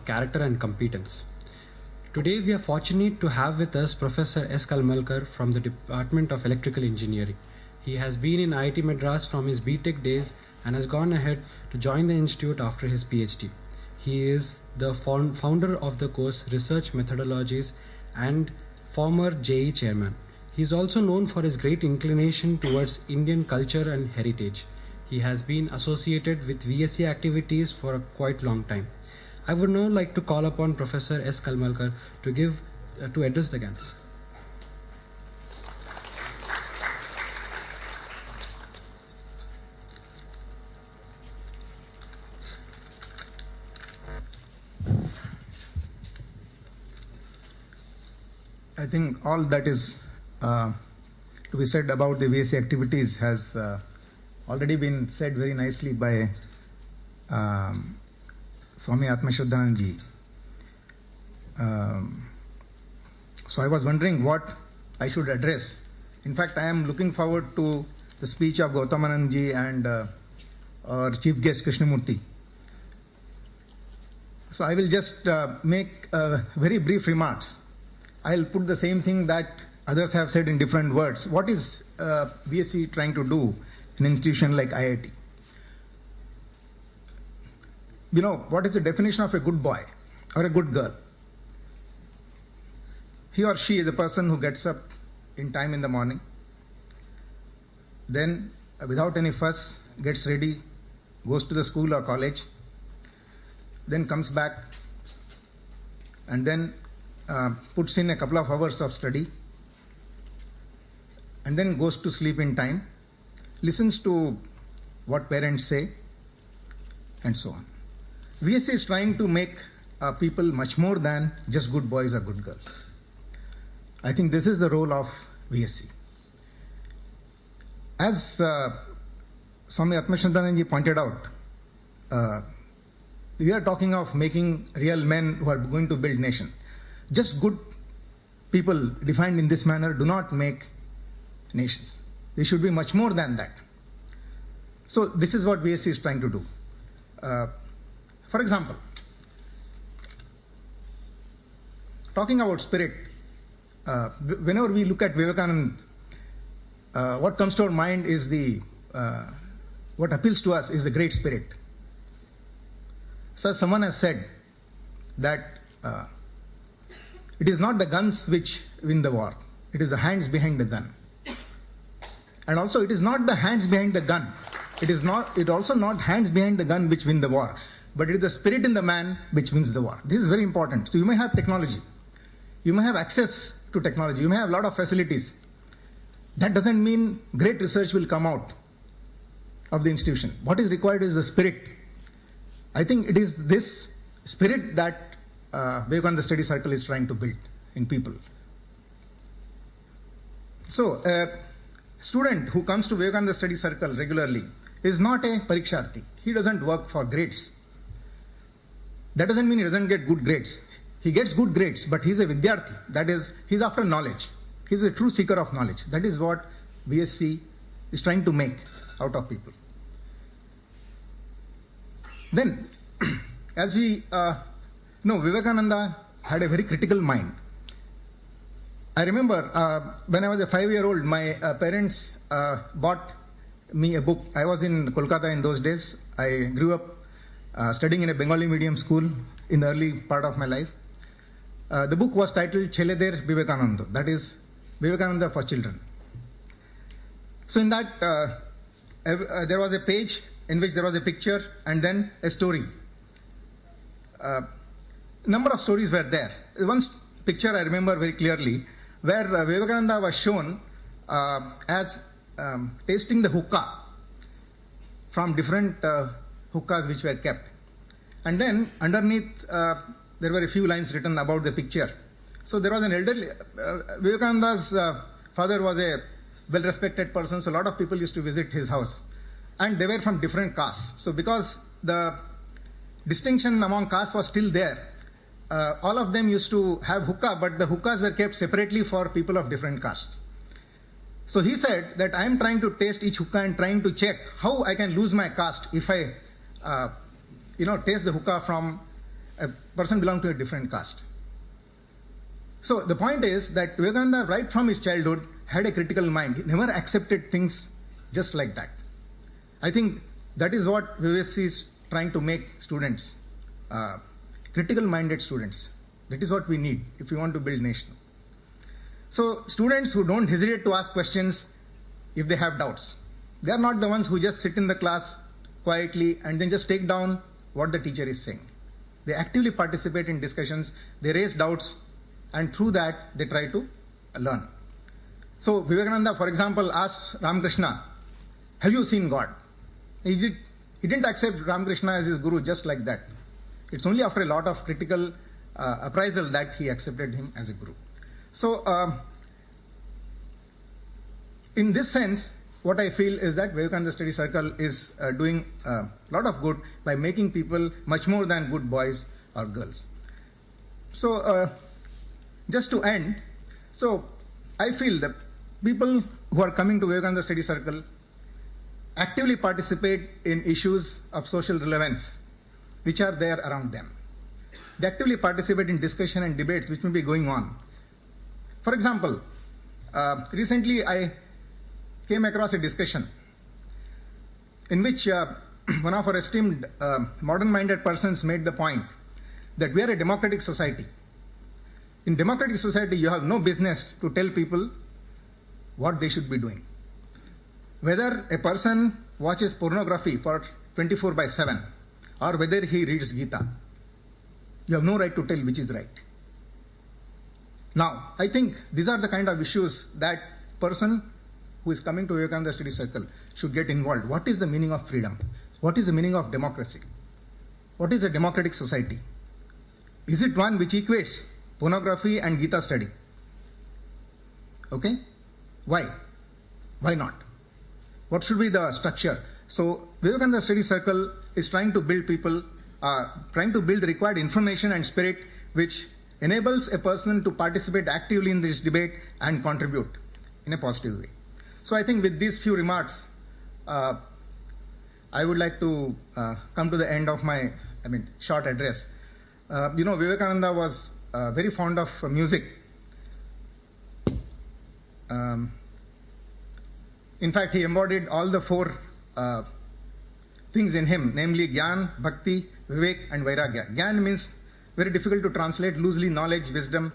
of character and competence. Today we are fortunate to have with us Professor S. Kalmalkar from the Department of Electrical Engineering. He has been in IIT Madras from his BTech days and has gone ahead to join the institute after his PhD. He is the founder of the course Research Methodologies and former JE chairman. He is also known for his great inclination towards Indian culture and heritage. He has been associated with VSC activities for a quite long time. I would now like to call upon Professor S. Kalmalkar to address the gathering. I think all that is to be said about the VSC activities has already been said very nicely by Swami Atmashraddhanand ji. So I was wondering what I should address. In fact, I am looking forward to the speech of Gautamanand ji and our chief guest Krishnamurti. So I will just make very brief remarks. I'll put the same thing that others have said in different words. What is BSc trying to do in an institution like IIT? You know, what is the definition of a good boy or a good girl? He or she is a person who gets up in time in the morning, then without any fuss gets ready, goes to the school or college, then comes back and then puts in a couple of hours of study and then goes to sleep in time, listens to what parents say, and so on. VSC is trying to make people much more than just good boys or good girls. I think this is the role of VSC. As Swami Atmashraddhanand ji pointed out, we are talking of making real men who are going to build nation. Just good people defined in this manner do not make nations. They should be much more than that. So this is what VSC is trying to do. For example, talking about spirit, whenever we look at Vivekananda, what comes to our mind is what appeals to us is the great spirit. So someone has said that it is not the guns which win the war, it is the hands behind the gun. And also it is not the hands behind the gun, it also not hands behind the gun which win the war, but it is the spirit in the man which wins the war. This is very important. So you may have technology, you may have access to technology, you may have a lot of facilities. That doesn't mean great research will come out of the institution. What is required is the spirit. I think it is this spirit that Vivekananda Study Circle is trying to build in people. So a student who comes to Vivekananda Study Circle regularly is not a pariksharthi. He doesn't work for grades. That doesn't mean he doesn't get good grades. He gets good grades, but he's a vidyarthi. That is, he's after knowledge. He's a true seeker of knowledge. That is what VSC is trying to make out of people. Then, as we know, Vivekananda had a very critical mind. I remember when I was a 5-year-old, my parents bought me a book. I was in Kolkata in those days. I grew up studying in a Bengali medium school in the early part of my life. The book was titled Chheleder Vivekananda, that is Vivekananda for children. So in that, there was a page in which there was a picture and then a story. Number of stories were there. One picture I remember very clearly, where Vivekananda was shown as tasting the hookah from different hookahs which were kept. And then underneath there were a few lines written about the picture. So there was an elderly, Vivekananda's father was a well-respected person, so a lot of people used to visit his house. And they were from different castes. So because the distinction among castes was still there, all of them used to have hookah, but the hookahs were kept separately for people of different castes. So he said that I am trying to taste each hookah and trying to check how I can lose my caste if I taste the hookah from a person belonged to a different caste. So the point is that Vivekananda, right from his childhood, had a critical mind. He never accepted things just like that. I think that is what VVSC is trying to make students, critical-minded students. That is what we need if we want to build nation. So students who don't hesitate to ask questions if they have doubts. They are not the ones who just sit in the class quietly and then just take down what the teacher is saying. They actively participate in discussions, they raise doubts, and through that they try to learn. So Vivekananda, for example, asked Ramakrishna, have you seen God? He didn't accept Ramakrishna as his guru just like that. It's only after a lot of critical appraisal that he accepted him as a guru. So in this sense, what I feel is that Vivekananda Study Circle is doing a lot of good by making people much more than good boys or girls. So just to end, so I feel that people who are coming to Vivekananda Study Circle actively participate in issues of social relevance which are there around them. They actively participate in discussion and debates which may be going on. For example, recently I came across a discussion in which one of our esteemed modern-minded persons made the point that we are a democratic society. In democratic society, you have no business to tell people what they should be doing. Whether a person watches pornography for 24/7 or whether he reads Gita, you have no right to tell which is right. Now, I think these are the kind of issues that person who is coming to Vivekananda Study Circle should get involved. What is the meaning of freedom? What is the meaning of democracy? What is a democratic society? Is it one which equates pornography and Gita study? Okay? Why? Why not? What should be the structure? So Vivekananda Study Circle is trying to build people, trying to build the required information and spirit which enables a person to participate actively in this debate and contribute in a positive way. So I think with these few remarks, I would like to come to the end of my short address. Vivekananda was very fond of music. In fact, he embodied all the four things in him, namely Gyan, Bhakti, Vivek and Vairagya. Gyan means very difficult to translate, loosely knowledge, wisdom.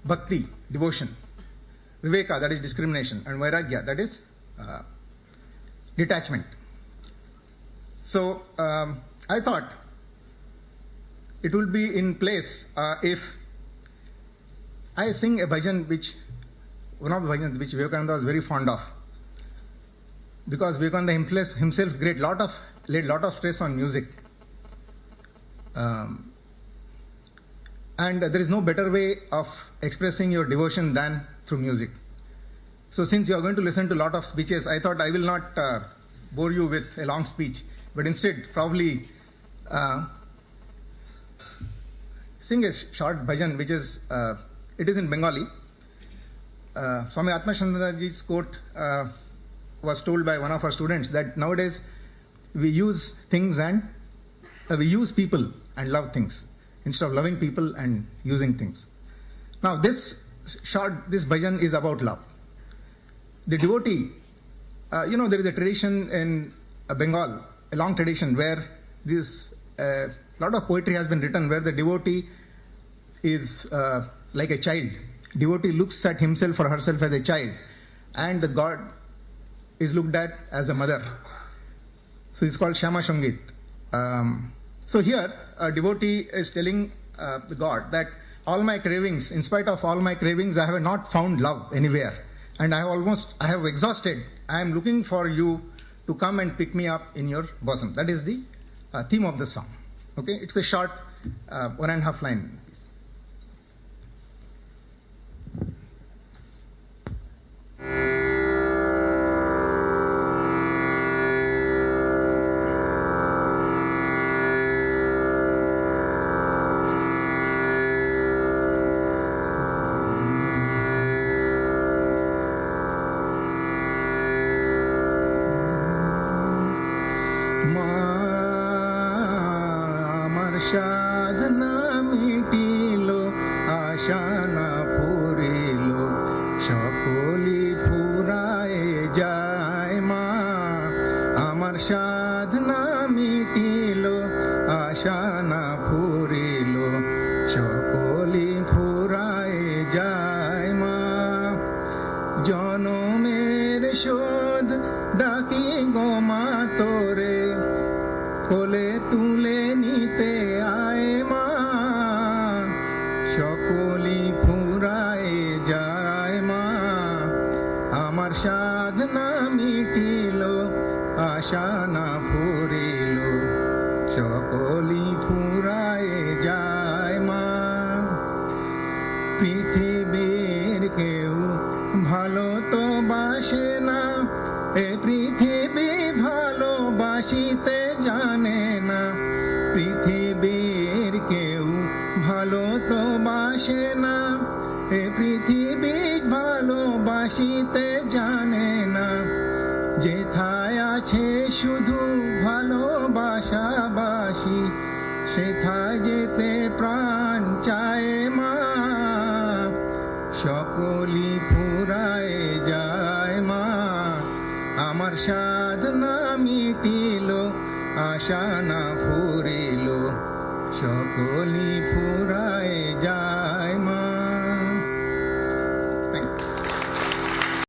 Bhakti, devotion. Viveka, that is discrimination. And Vairagya, that is detachment. So I thought it will be in place if I sing a bhajan one of the bhajans which Vivekananda was very fond of. Because Vivekananda himself laid lot of stress on music. And there is no better way of expressing your devotion than through music. So since you are going to listen to a lot of speeches, I thought I will not bore you with a long speech, but instead probably sing a short bhajan, which is, it is in Bengali. Swami Atmachandanaji's quote was told by one of our students that nowadays we use things and we use people and love things instead of loving people and using things. Now this bhajan is about love. The devotee, there is a tradition in Bengal, a long tradition where this lot of poetry has been written where the devotee is like a child. Devotee looks at himself or herself as a child, and the God is looked at as a mother. So it's called Shyama Shangit. So here, a devotee is telling the God that all my cravings, in spite of all my cravings, I have not found love anywhere. And I have exhausted. I am looking for you to come and pick me up in your bosom. That is the theme of the song. Okay, it's a short 1.5 line. আমার সাধনা মিটিল, আশা না ফুরিল, সকলি ফুরায়ে যায় মা। পৃথিবীর কেউ ভালো তো বাসে না, এ পৃথিবী ভালোবাসিতে জানে না। পৃথিবীর কেউ ভালো তো বাসে না, এ পৃথিবী ভালোবাসিতে জানে না। যেথায় আছে শুধু ভালোবাসাবাসি, সেথায় যেতে প্রাণ চায় মা। সকলি ফুরায় যায় মা, আমার সাধনা মিটিল, আশা না ফুরিল, সকলি ফুরায় যায় মা।